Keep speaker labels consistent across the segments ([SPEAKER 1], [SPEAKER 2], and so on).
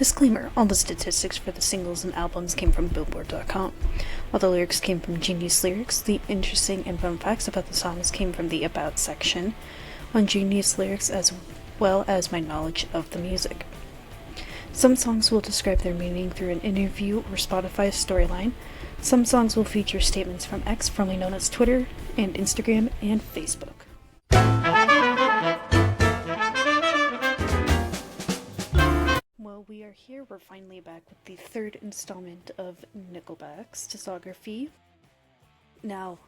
[SPEAKER 1] Disclaimer, all the statistics for the singles and albums came from Billboard.com. All the lyrics came from Genius Lyrics. The interesting and fun facts about the songs came from the About section on Genius Lyrics, as well as my knowledge of the music. Some songs will describe their meaning through an interview or Spotify storyline. Some songs will feature statements from X, formerly known as Twitter, and Instagram and Facebook. Well, we are here. We're finally back with the third installment of Nickelback's discography. Now,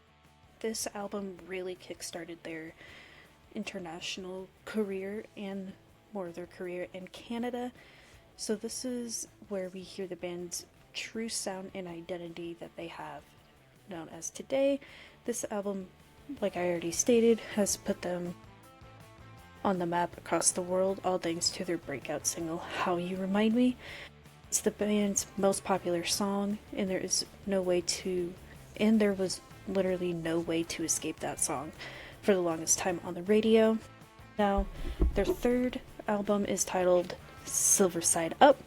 [SPEAKER 1] this album really kickstarted their international career and more of their career in Canada. So this is where we hear the band's true sound and identity that they have known as today. This album, like I already stated, has put them on the map across the world, all thanks to their breakout single, How You Remind Me. It's the band's most popular song, and there was literally no way to escape that song for the longest time on the radio. Now, their third album is titled Silver Side Up,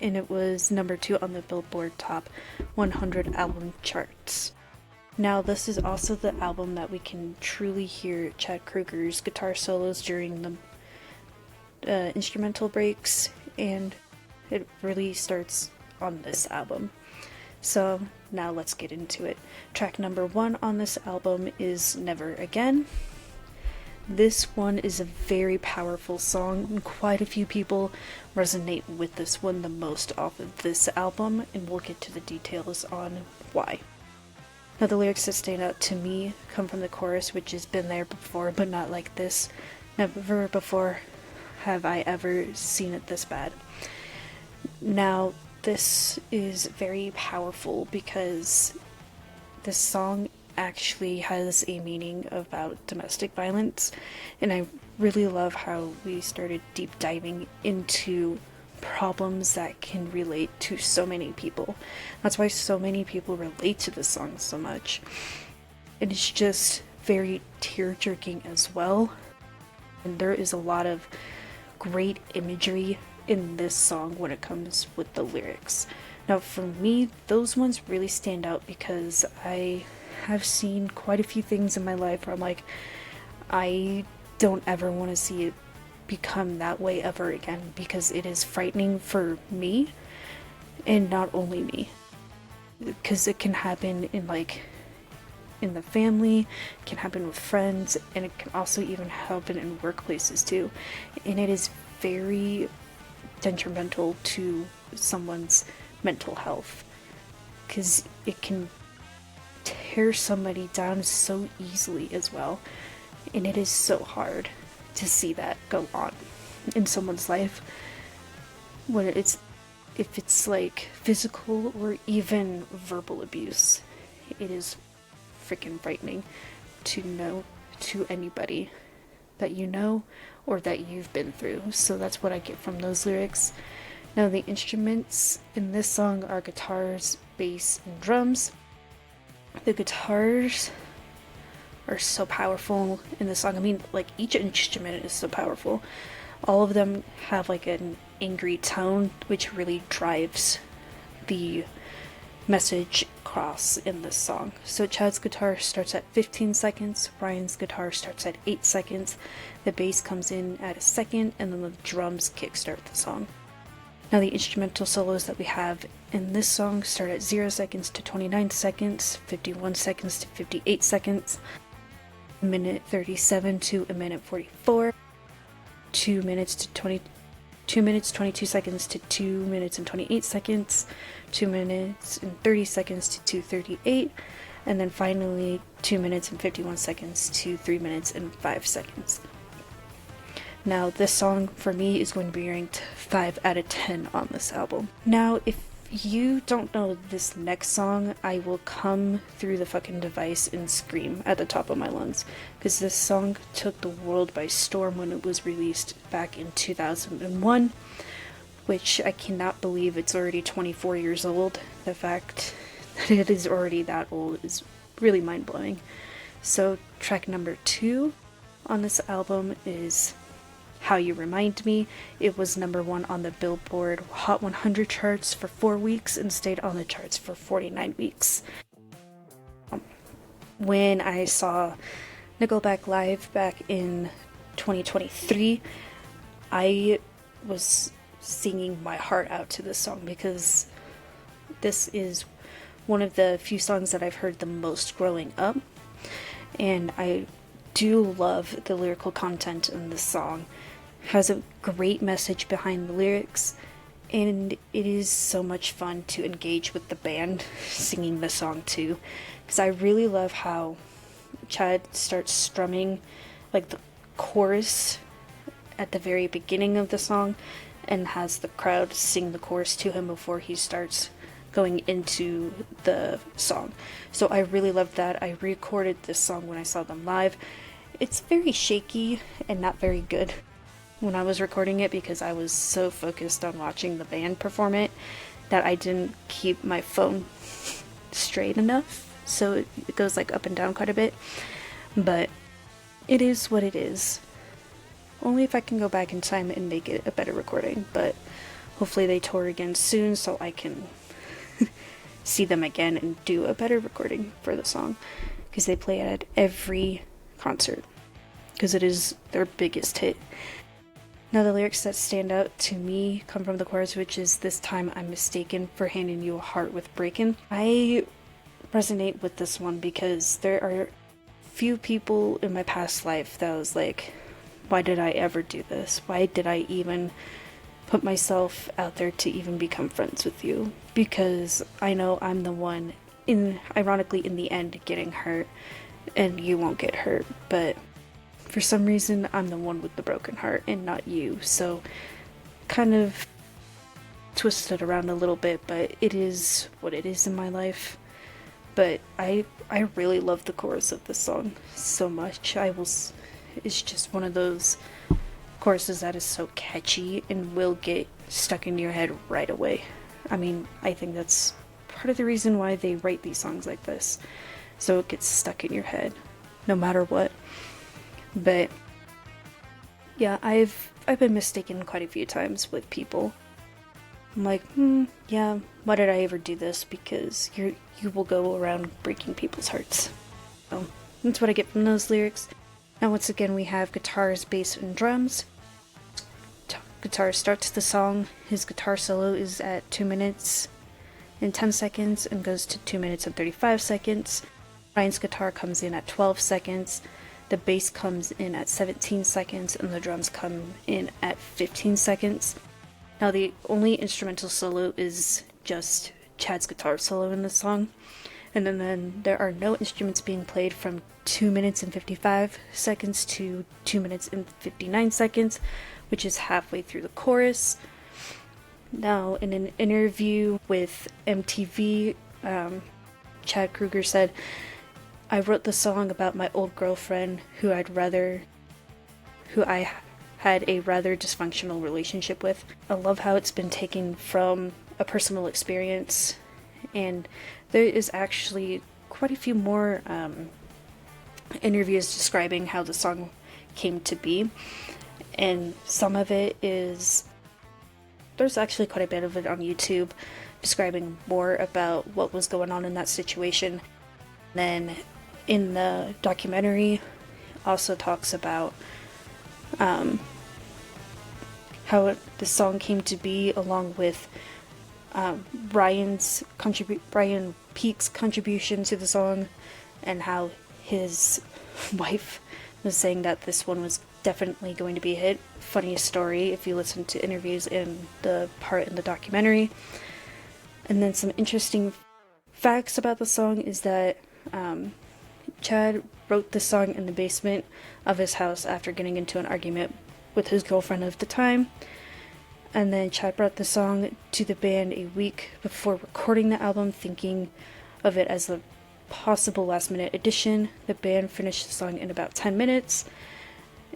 [SPEAKER 1] and it was number 2 on the Billboard Top 100 album charts. Now, this is also the album that we can truly hear Chad Kroeger's guitar solos during the instrumental breaks, and it really starts on this album. So now let's get into it. Track number 1 on this album is Never Again. This one is a very powerful song, and quite a few people resonate with this one the most off of this album, and we'll get to the details on why. Now, the lyrics that stand out to me come from the chorus, which has been there before, but not like this. Never before have I ever seen it this bad. Now, this is very powerful because this song actually has a meaning about domestic violence, and I really love how we started deep diving into problems that can relate to so many people. That's why so many people relate to this song so much. And it's just very tear-jerking as well, and there is a lot of great imagery in this song when it comes with the lyrics. Now, for me, those ones really stand out because I have seen quite a few things in my life where I'm like, I don't ever want to see it become that way ever again, because it is frightening for me, and not only me, because it can happen in the family, it can happen with friends, and it can also even happen in workplaces too, and it is very detrimental to someone's mental health, because it can tear somebody down so easily as well, and it is so hard to see that go on in someone's life when if it's like physical or even verbal abuse. It is freaking frightening to know to anybody that you know or that you've been through. So that's what I get from those lyrics. Now, the instruments in this song are guitars, bass, and drums. The guitars are so powerful in this song. I mean, like, each instrument is so powerful. All of them have like an angry tone, which really drives the message across in this song. So Chad's guitar starts at 15 seconds, Ryan's guitar starts at 8 seconds, the bass comes in at 1 second, and then the drums kickstart the song. Now, the instrumental solos that we have in this song start at 0 seconds to 29 seconds, 51 seconds to 58 seconds, a minute 37 to a minute 44, 2 minutes 22 seconds to 2 minutes and 28 seconds, 2 minutes and 30 seconds to 2:38, and then finally 2 minutes and 51 seconds to 3 minutes and 5 seconds. Now, this song for me is going to be ranked 5 out of 10 on this album. Now, if you don't know this next song, I will come through the fucking device and scream at the top of my lungs, because this song took the world by storm when it was released back in 2001, which I cannot believe it's already 24 years old. The fact that it is already that old is really mind-blowing. So track number 2 on this album is How You Remind Me. It was number one on the Billboard Hot 100 charts for 4 weeks and stayed on the charts for 49 weeks. When I saw Nickelback live back in 2023, I was singing my heart out to this song because this is one of the few songs that I've heard the most growing up, and I do love the lyrical content in this song. It has a great message behind the lyrics, and it is so much fun to engage with the band singing the song too, because I really love how Chad starts strumming like the chorus at the very beginning of the song and has the crowd sing the chorus to him before he starts going into the song. So I really loved that. I recorded this song when I saw them live. It's very shaky and not very good when I was recording it because I was so focused on watching the band perform it that I didn't keep my phone straight enough. So it goes like up and down quite a bit. But it is what it is. Only if I can go back in time and make it a better recording. But hopefully they tour again soon so I can see them again and do a better recording for the song, because they play it at every concert because it is their biggest hit. Now the lyrics that stand out to me come from the chorus, which is "This time I'm mistaken for handing you a heart with breaking." I resonate with this one because there are few people in my past life that I was like, why did I ever do this? Why did I even put myself out there to even become friends with you? Because I know I'm the one, ironically in the end, getting hurt, and you won't get hurt. But for some reason, I'm the one with the broken heart and not you. So kind of twisted around a little bit, but it is what it is in my life. But I really love the chorus of this song so much. It's just one of those choruses that is so catchy and will get stuck in your head right away. I mean, I think that's part of the reason why they write these songs like this, so it gets stuck in your head no matter what. But yeah, I've been mistaken quite a few times with people. I'm like, yeah, why did I ever do this? Because you will go around breaking people's hearts. So that's what I get from those lyrics. Now once again we have guitars, bass, and drums. Guitar starts the song. His guitar solo is at 2 minutes and 10 seconds and goes to 2 minutes and 35 seconds. Ryan's guitar comes in at 12 seconds. The bass comes in at 17 seconds and the drums come in at 15 seconds. Now the only instrumental solo is just Chad's guitar solo in the song. And then there are no instruments being played from 2 minutes and 55 seconds to 2 minutes and 59 seconds, which is halfway through the chorus. Now, in an interview with MTV, Chad Kroeger said, "I wrote the song about my old girlfriend who I had a rather dysfunctional relationship with. I love how it's been taken from a personal experience, and there is actually quite a few more interviews describing how the song came to be, and some of it is, there's actually quite a bit of it on YouTube describing more about what was going on in that situation. Then in the documentary also talks about how the song came to be, along with Brian Peake's contribution to the song, and how his wife was saying that this one was definitely going to be a hit. Funniest story if you listen to interviews in the part in the documentary. And then some interesting facts about the song is that Chad wrote the song in the basement of his house after getting into an argument with his girlfriend of the time. And then Chad brought the song to the band a week before recording the album, thinking of it as a possible last-minute addition. The band finished the song in about 10 minutes.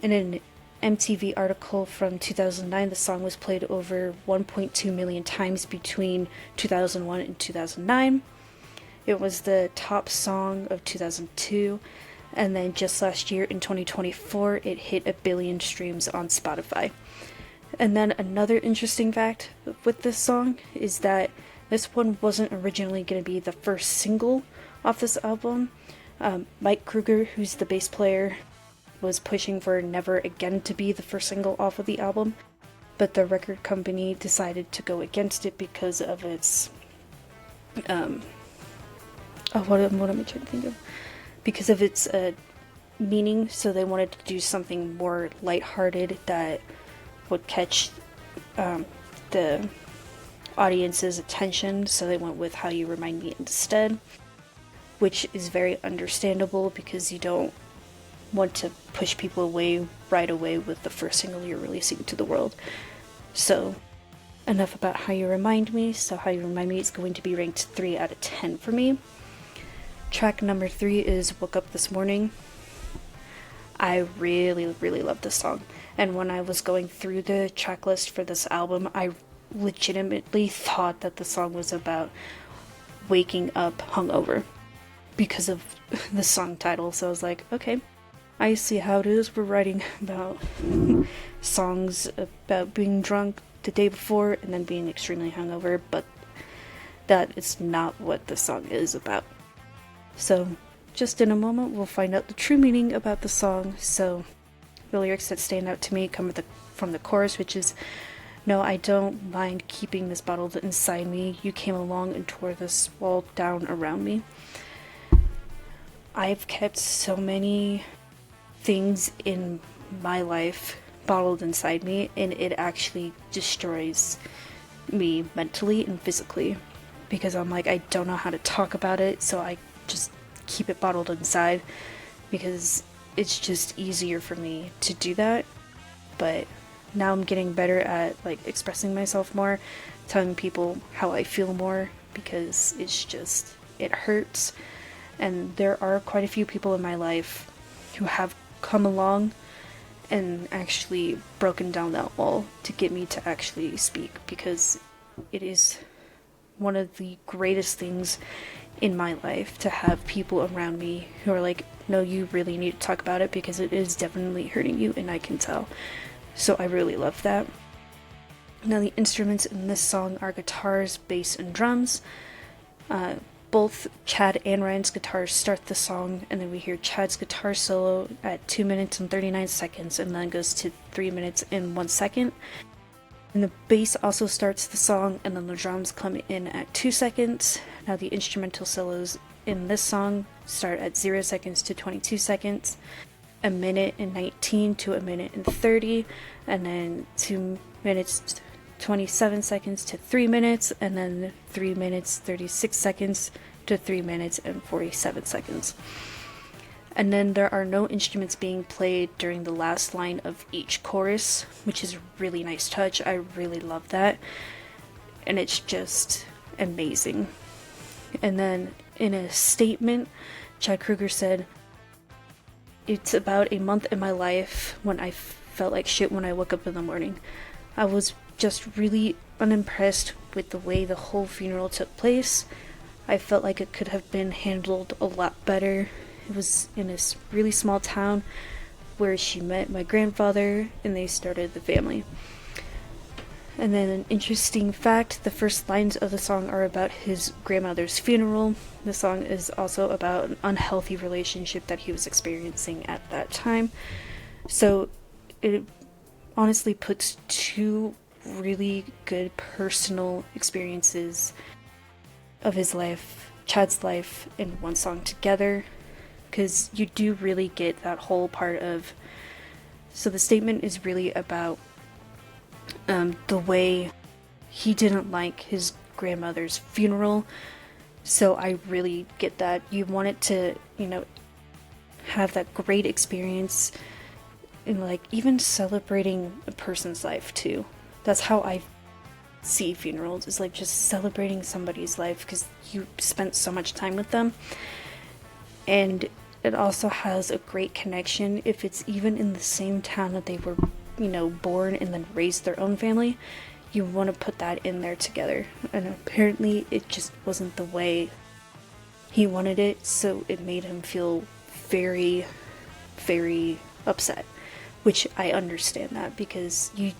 [SPEAKER 1] In an MTV article from 2009, the song was played over 1.2 million times between 2001 and 2009. It was the top song of 2002. And then just last year in 2024, it hit 1 billion streams on Spotify. And then another interesting fact with this song is that this one wasn't originally going to be the first single off this album. Mike Kruger, who's the bass player, was pushing for Never Again to be the first single off of the album, but the record company decided to go against it because of its what am I trying to think of? Because of its meaning, so they wanted to do something more lighthearted that would catch the audience's attention, so they went with How You Remind Me instead, which is very understandable because you don't want to push people away right away with the first single you're releasing to the world. So enough about How You Remind Me. So How You Remind Me is going to be ranked 3 out of 10 for me. Track number 3 is Woke Up This Morning. I really love this song, and when I was going through the track list for this album, I legitimately thought that the song was about waking up hungover because of the song title. So I was like, okay, I see how it is. We're writing about songs about being drunk the day before and then being extremely hungover, but that is not what the song is about. So just in a moment, we'll find out the true meaning about the song. So the lyrics that stand out to me come from the chorus, which is, "No, I don't mind keeping this bottled inside me. You came along and tore this wall down around me." I've kept so many things in my life bottled inside me, and it actually destroys me mentally and physically, because I'm like, I don't know how to talk about it, so I just keep it bottled inside because it's just easier for me to do that. But now I'm getting better at like expressing myself more, telling people how I feel more, because it hurts. And there are quite a few people in my life who have come along and actually broken down that wall to get me to actually speak, because it is one of the greatest things in my life to have people around me who are like, no, you really need to talk about it because it is definitely hurting you, and I can tell. So I really love that. Now the instruments in this song are guitars, bass, and drums. Both Chad and Ryan's guitars start the song, and then we hear Chad's guitar solo at 2 minutes and 39 seconds, and then goes to 3 minutes and 1 second. And the bass also starts the song, and then the drums come in at 2 seconds. Now the instrumental solos in this song start at 0 seconds to 22 seconds, 1 minute and 19 to 1 minute and 30, and then 2 minutes 27 seconds to 3 minutes, and then 3 minutes 36 seconds to 3 minutes and 47 seconds. And then there are no instruments being played during the last line of each chorus, which is a really nice touch. I really love that, and it's just amazing. And then in a statement, Chad Kruger said, "It's about a month in my life when I felt like shit when I woke up in the morning. I was just really unimpressed with the way the whole funeral took place. I felt like it could have been handled a lot better. It was in this really small town where she met my grandfather and they started the family." And then an interesting fact, the first lines of the song are about his grandmother's funeral. The song is also about an unhealthy relationship that he was experiencing at that time. So it honestly puts two really good personal experiences of his life, Chad's life, in one song together, because you do really get that whole part of. So the statement is really about the way he didn't like his grandmother's funeral. So I really get that. You want it to, have that great experience in like even celebrating a person's life too. That's how I see funerals, is like just celebrating somebody's life because you spent so much time with them. And it also has a great connection if it's even in the same town that they were, born and then raised their own family. You want to put that in there together. And apparently it just wasn't the way he wanted it, so it made him feel very, very upset, which I understand that, because you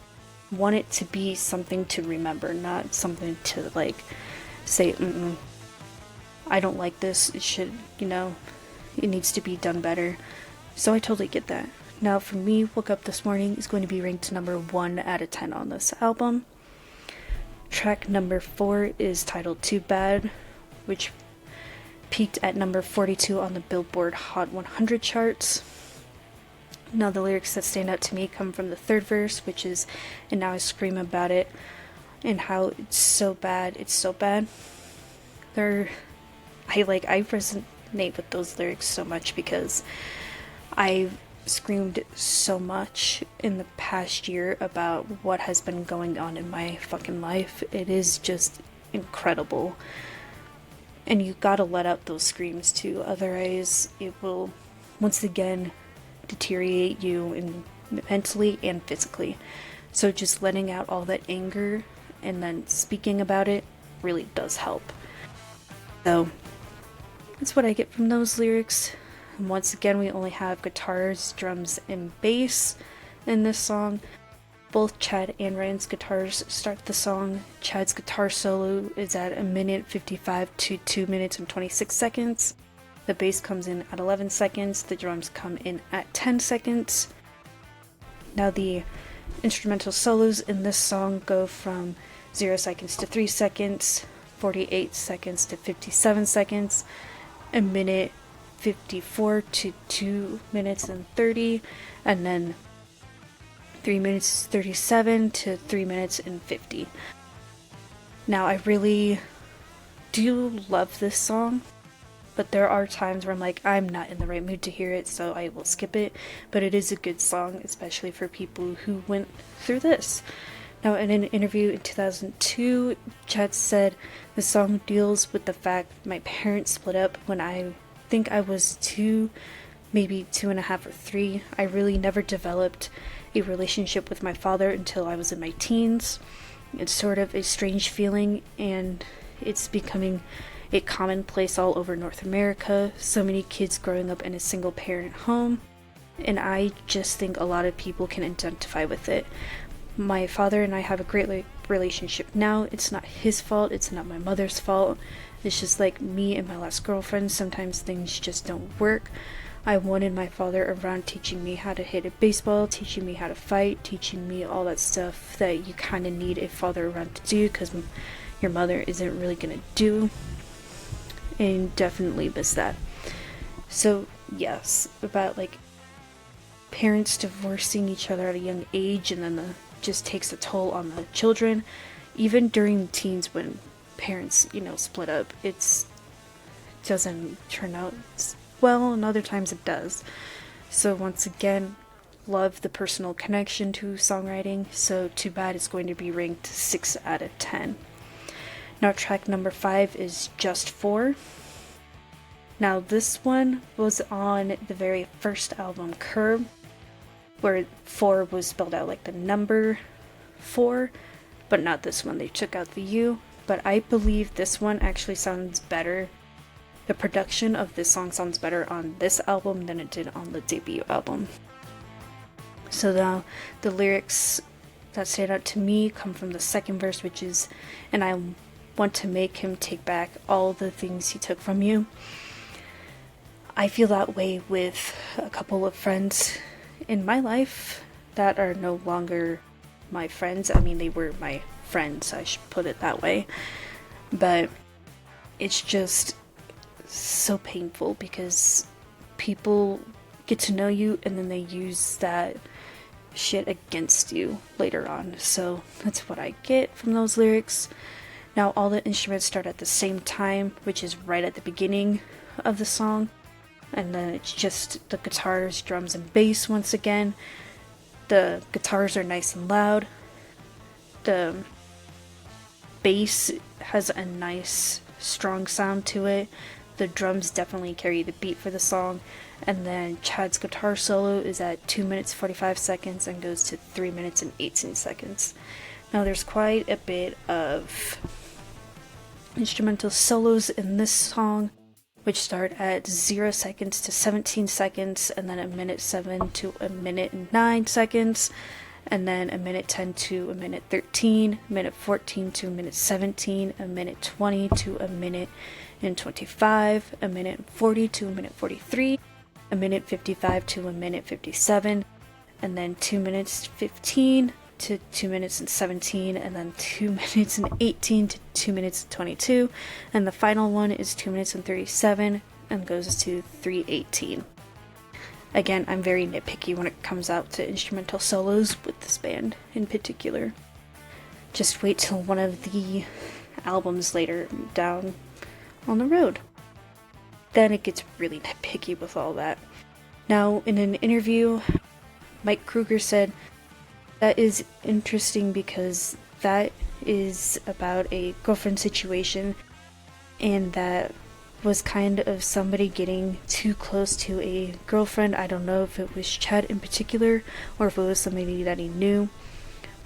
[SPEAKER 1] want it to be something to remember, not something to like say, I don't like this, it should, it needs to be done better. So I totally get that. Now for me, Woke Up This Morning is going to be ranked number 1 out of 10 on this album. Track number 4 is titled Too Bad, which peaked at number 42 on the Billboard Hot 100 charts. Now the lyrics that stand out to me come from the third verse, which is, and now I scream about it, and how it's so bad, it's so bad. I resonate with those lyrics so much, because I've screamed so much in the past year about what has been going on in my fucking life. It is just incredible. And you gotta let out those screams too, otherwise it will once again deteriorate you mentally and physically. So just letting out all that anger and then speaking about it really does help. So that's what I get from those lyrics. And once again, we only have guitars, drums, and bass in this song. Both Chad and Ryan's guitars start the song. Chad's guitar solo is at 1:55 to 2 minutes and 26 seconds. The bass comes in at 11 seconds. The drums come in at 10 seconds. Now the instrumental solos in this song go from 0 seconds to 3 seconds, 48 seconds to 57 seconds, a minute 54 to 2 minutes and 30, and then 3 minutes 37 to 3 minutes and 50. Now I really do love this song, but there are times where I'm like, I'm not in the right mood to hear it, so I will skip it. But it is a good song, especially for people who went through this. Now, in an interview in 2002, Chad said the song deals with the fact my parents split up when I think I was 2, maybe 2.5 or 3. I really never developed a relationship with my father until I was in my teens. It's sort of a strange feeling, and it's becoming a commonplace all over North America. So many kids growing up in a single parent home, and I just think a lot of people can identify with it. My father and I have a great relationship now. It's not his fault, it's not my mother's fault. It's just like me and my last girlfriend, sometimes things just don't work. I wanted my father around, teaching me how to hit a baseball, teaching me how to fight, teaching me all that stuff that you kind of need a father around to do, because your mother isn't really gonna do. And definitely miss that. So yes, about like parents divorcing each other at a young age, and then just takes a toll on the children. Even during teens, when parents, split up, it doesn't turn out well, and other times it does. So once again, love the personal connection to songwriting, so Too Bad is going to be ranked 6 out of 10. Now track number 5 is Just 4. Now this one was on the very first album, Curb, where 4 was spelled out like the number 4, but not this one. They took out the U, but I believe this one actually sounds better. The production of this song sounds better on this album than it did on the debut album. So now the lyrics that stand out to me come from the second verse, which is, and I want to make him take back all the things he took from you. I feel that way with a couple of friends in my life that are no longer my friends. I mean, they were my friends, I should put it that way. But it's just so painful, because people get to know you and then they use that shit against you later on. So that's what I get from those lyrics. Now all the instruments start at the same time, which is right at the beginning of the song. And then it's just the guitars, drums, and bass once again. The guitars are nice and loud. The bass has a nice, strong sound to it. The drums definitely carry the beat for the song. And then Chad's guitar solo is at 2 minutes 45 seconds and goes to 3 minutes and 18 seconds. Now there's quite a bit of instrumental solos in this song. which start at 0 seconds to 17 seconds, and then a minute 7 to a minute and 9 seconds, and then a minute 10 to a minute 13, minute 14 to a minute 17, a minute 20 to a minute and 25, a minute 40 to a minute 43, a minute 55 to a minute 57, and then 2 minutes 15 to 2 minutes and 17, and then 2 minutes and 18 to 2 minutes and 22, and the final one is 2 minutes and 37 and goes to 3:18. Again, I'm very nitpicky when it comes out to instrumental solos with this band in particular. Just wait till one of the albums later down on the road. Then it gets really nitpicky with all that. Now, in an interview, Mike Kruger said, "That is interesting because that is about a girlfriend situation, and that was kind of somebody getting too close to a girlfriend. I don't know if it was Chad in particular or if it was somebody that he knew,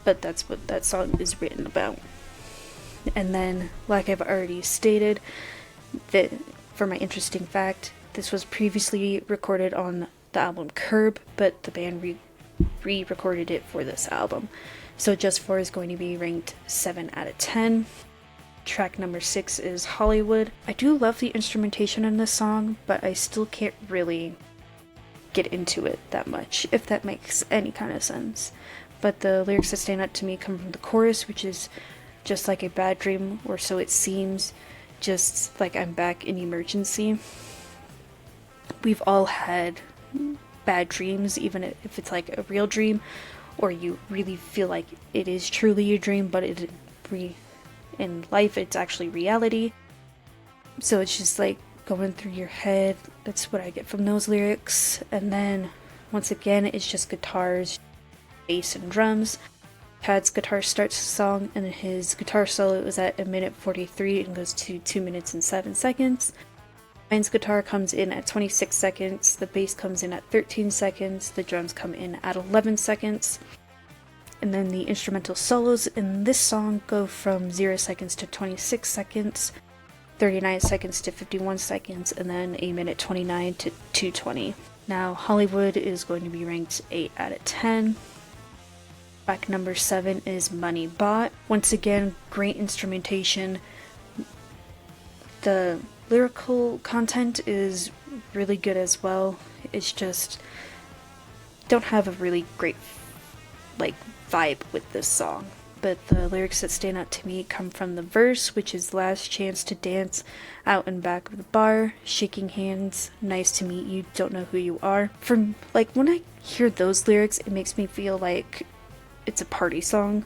[SPEAKER 1] but that's what that song is written about." And then, like I've already stated, that for my interesting fact, this was previously recorded on the album Curb, but the band re-recorded it for this album. So Just For is going to be ranked 7 out of 10. Track number 6 is Hollywood. I do love the instrumentation in this song, but I still can't really get into it that much, if that makes any kind of sense. But the lyrics that stand out to me come from the chorus, which is just like a bad dream, or so it seems, just like I'm back in emergency. We've all had bad dreams, even if it's like a real dream, or you really feel like it is truly a dream, but in life it's actually reality. So it's just like going through your head. That's what I get from those lyrics. And then once again, it's just guitars, bass, and drums. Chad's guitar starts the song, and his guitar solo is at a minute 43 and goes to 2 minutes and 7 seconds. Ryan's guitar comes in at 26 seconds, the bass comes in at 13 seconds, the drums come in at 11 seconds. And then the instrumental solos in this song go from 0 seconds to 26 seconds, 39 seconds to 51 seconds, and then a minute 29 to 2:20. Now, Hollywood is going to be ranked 8 out of 10. Track number 7 is Money Bought. Once again, great instrumentation. The lyrical content is really good as well. It's just don't have a really great vibe with this song. But the lyrics that stand out to me come from the verse, which is last chance to dance out and back of the bar, shaking hands, nice to meet you, don't know who you are. From when I hear those lyrics, it makes me feel like it's a party song,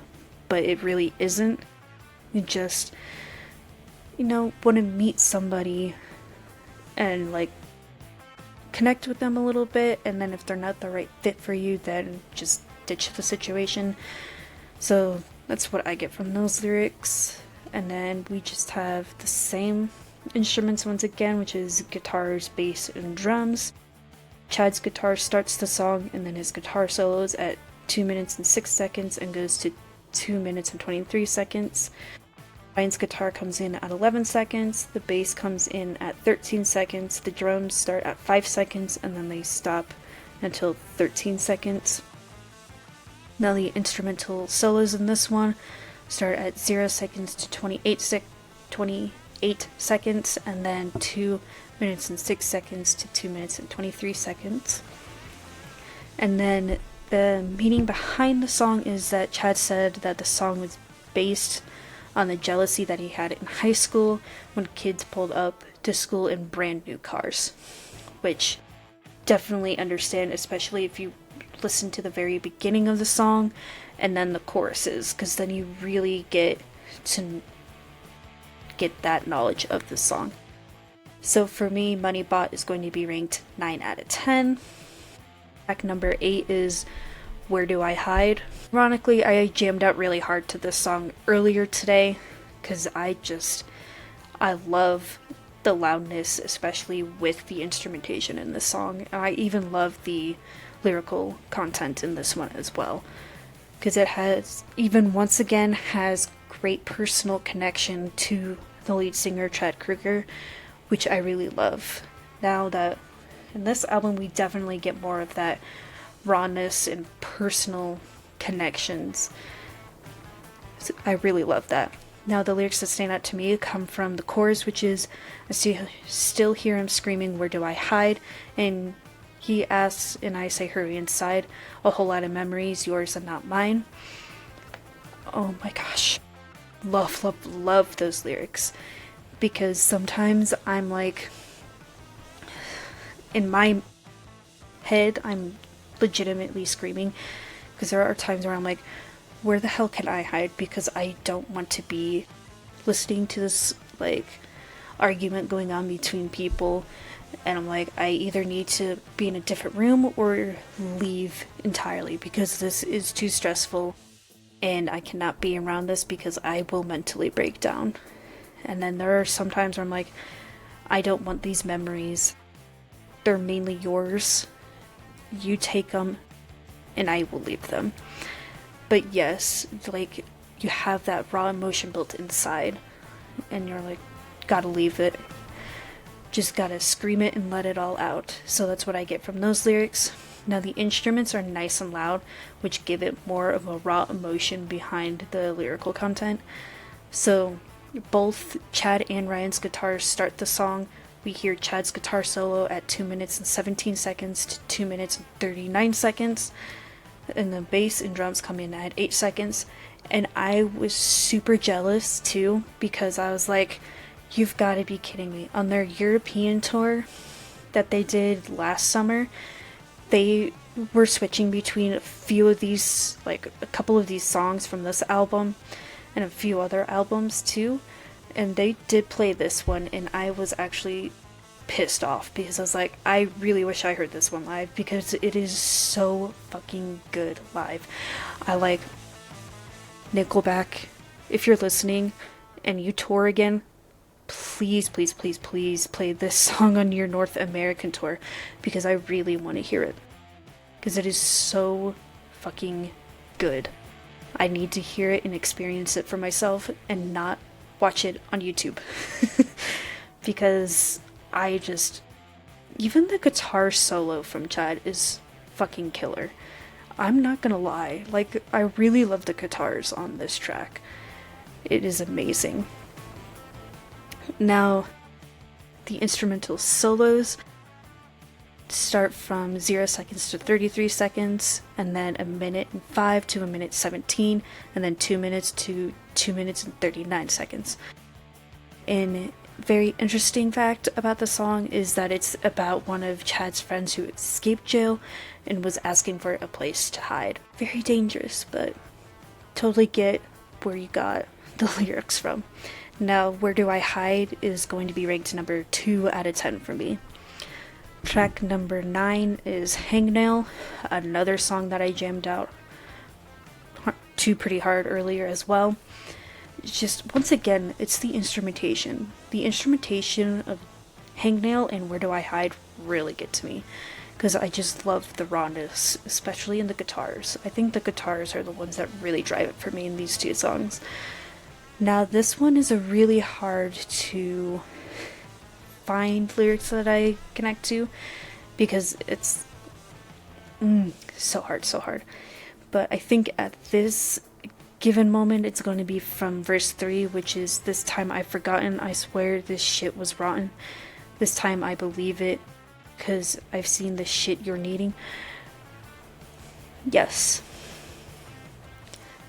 [SPEAKER 1] but it really isn't. You just, want to meet somebody and connect with them a little bit, and then if they're not the right fit for you, then just ditch the situation. So that's what I get from those lyrics. And then we just have the same instruments once again, which is guitars, bass, and drums. Chad's guitar starts the song, and then his guitar solos at 2 minutes and 6 seconds and goes to 2 minutes and 23 seconds. Ryan's guitar comes in at 11 seconds, the bass comes in at 13 seconds, the drums start at 5 seconds, and then they stop until 13 seconds. Now the instrumental solos in this one start at 0 seconds to 28 seconds, and then 2 minutes and 6 seconds to 2 minutes and 23 seconds. And then the meaning behind the song is that Chad said that the song was based on the jealousy that he had in high school when kids pulled up to school in brand new cars, which definitely understand, especially if you listen to the very beginning of the song and then the choruses, because then you really get to get that knowledge of the song. So for me, Money Bought is going to be ranked 9 out of 10. Track number 8 is Where Do I Hide? Ironically, I jammed out really hard to this song earlier today because I love the loudness, especially with the instrumentation in this song. And I even love the lyrical content in this one as well, because it has, even once again, has great personal connection to the lead singer Chad Kroeger, which I really love. Now that in this album, we definitely get more of that rawness and personal connections. So I really love that. Now, the lyrics that stand out to me come from the chorus, which is, I still hear him screaming, "Where do I hide?" And he asks, and I say, "Hurry inside. A whole lot of memories, yours and not mine." Oh my gosh. Love, love, love those lyrics. Because sometimes I'm like, in my head, I'm legitimately screaming. Because there are times where I'm like, where the hell can I hide? Because I don't want to be listening to this, like, argument going on between people. And I'm like, I either need to be in a different room or leave entirely because this is too stressful and I cannot be around this because I will mentally break down. And then there are some times where I'm like, I don't want these memories. They're mainly yours. You take them and I will leave them. But yes, like, you have that raw emotion built inside and you're like, gotta leave it. Just gotta scream it and let it all out. So that's what I get from those lyrics. Now the instruments are nice and loud, which give it more of a raw emotion behind the lyrical content. So both Chad and Ryan's guitars start the song. We hear Chad's guitar solo at 2 minutes and 17 seconds to 2 minutes and 39 seconds. And the bass and drums come in at 8 seconds. And I was super jealous too, because I was like, you've got to be kidding me. On their European tour that they did last summer, they were switching between a few of these, like a couple of these songs from this album and a few other albums too. And they did play this one, and I was actually pissed off because I was like, I really wish I heard this one live because it is so fucking good live. I like Nickelback. If you're listening and you tour again, please, please, please, please play this song on your North American tour because I really want to hear it. Because it is so fucking good. I need to hear it and experience it for myself and not watch it on YouTube. Because I just... Even the guitar solo from Chad is fucking killer. I'm not gonna lie. Like, I really love the guitars on this track. It is amazing. Now, the instrumental solos start from 0 seconds to 33 seconds, and then 1:05 to 1:17, and then 2 minutes to 2 minutes and 39 seconds. And very interesting fact about the song is that it's about one of Chad's friends who escaped jail and was asking for a place to hide. Very dangerous, but totally get where you got the lyrics from. Now, Where Do I Hide is going to be ranked number 2 out of 10 for me. Track number 9 is Hangnail, another song that I jammed out to pretty hard earlier as well. It's just, once again, it's the instrumentation. The instrumentation of Hangnail and Where Do I Hide really get to me. Because I just love the rawness, especially in the guitars. I think the guitars are the ones that really drive it for me in these two songs. Now, this one is a really hard to find lyrics that I connect to because it's so hard. But I think at this given moment, it's going to be from verse 3, which is, "This time I've forgotten, I swear this shit was rotten. This time I believe it, 'cause I've seen the shit you're needing." Yes.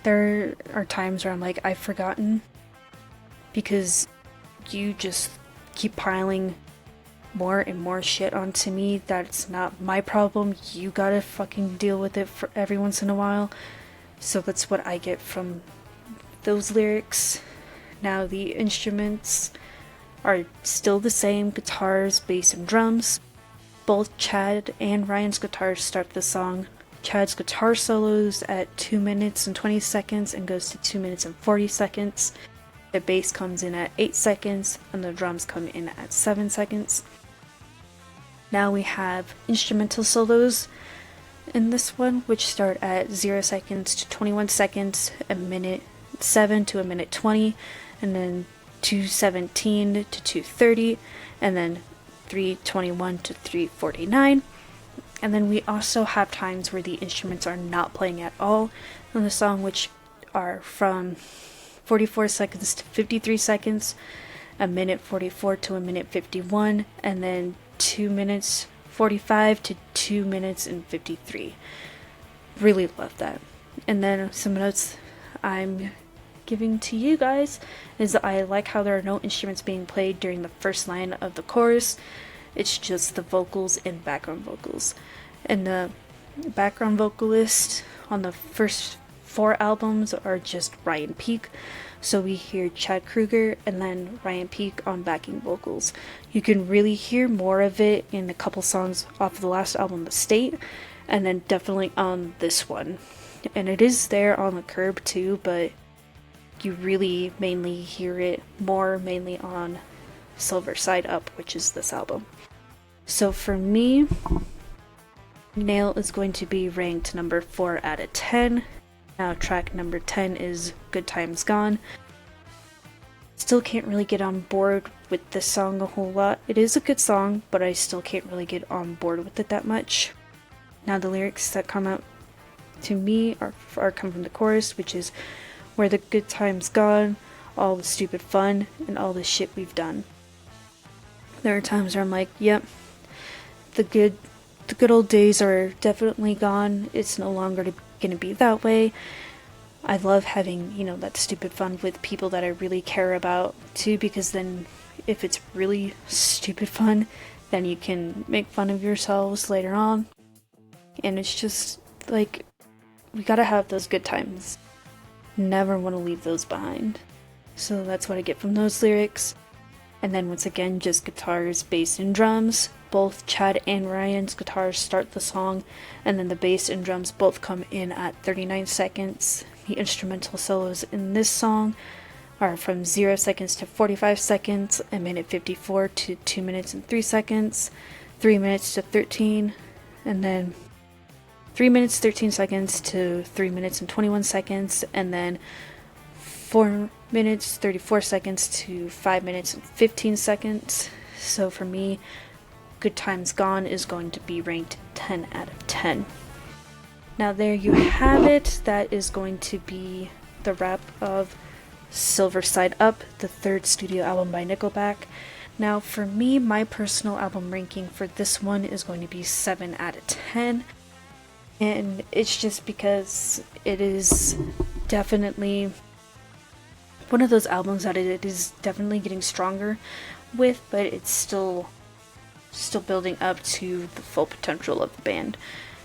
[SPEAKER 1] There are times where I'm like, I've forgotten because you just keep piling more and more shit onto me that's not my problem. You gotta fucking deal with it for every once in a while. So that's what I get from those lyrics. Now the instruments are still the same: guitars, bass, and drums. Both Chad and Ryan's guitars start the song. Chad's guitar solos at 2 minutes and 20 seconds and goes to 2 minutes and 40 seconds. The bass comes in at 8 seconds and the drums come in at 7 seconds. Now we have instrumental solos in this one, which start at 0 seconds to 21 seconds, 1:07 to 1:20, and then 2:17 to 2:30, and then 3:21 to 3:49. And then we also have times where the instruments are not playing at all on the song, which are from 44 seconds to 53 seconds, a minute 44 to a minute 51, and then 2 minutes 45 to 2 minutes and 53. Really love that. And then some notes I'm giving to you guys is that I like how there are no instruments being played during the first line of the chorus. It's just the vocals and background vocals. And the background vocalist on the first 4 albums are just Ryan Peake. So we hear Chad Kroeger and then Ryan Peake on backing vocals. You can really hear more of it in a couple songs off of the last album, The State, and then definitely on this one. And it is there on The Curb too, but you really mainly hear it more mainly on Silver Side Up, which is this album. So for me, Nail is going to be ranked number 4 out of 10. Now track number 10 is Good Times Gone. Still can't really get on board with this song a whole lot. It is a good song, but I still can't really get on board with it that much. Now the lyrics that come out to me are come from the chorus, which is where the good times gone, all the stupid fun, and all the shit we've done. There are times where I'm like, yep, the good old days are definitely gone. It's no longer gonna be that way. I love having, that stupid fun with people that I really care about too, because then if it's really stupid fun, then you can make fun of yourselves later on. And it's just like, we gotta have those good times. Never want to leave those behind. So that's what I get from those lyrics. And then once again, just guitars, bass, and drums. Both Chad and Ryan's guitars start the song, and then the bass and drums both come in at 39 seconds. The instrumental solos in this song are from 0 seconds to 45 seconds, a minute 54 to 2 minutes and 3 seconds, 3 minutes to 13, and then 3 minutes 13 seconds to 3 minutes and 21 seconds, and then 4 minutes 34 seconds to 5 minutes and 15 seconds. So for me, Good Times Gone is going to be ranked 10 out of 10. Now there you have it. That is going to be the wrap of Silver Side Up, the 3rd studio album by Nickelback. Now for me, my personal album ranking for this one is going to be 7 out of 10. And it's just because it is definitely one of those albums that it is definitely getting stronger with, but it's still building up to the full potential of the band.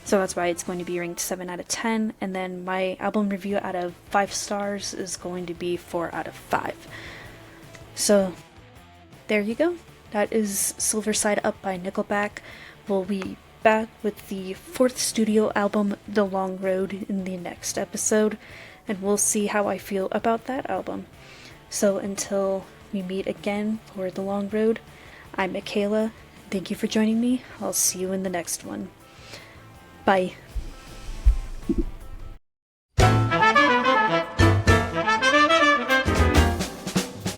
[SPEAKER 1] So that's why it's going to be ranked 7 out of 10. And then my album review out of 5 stars is going to be 4 out of 5. So there you go. That is Silver Side Up by Nickelback. We'll be back with the 4th studio album, The Long Road, in the next episode, and we'll see how I feel about that album. So until we meet again for The Long Road, I'm Michaela. Thank you for joining me. I'll see you in the next one. Bye.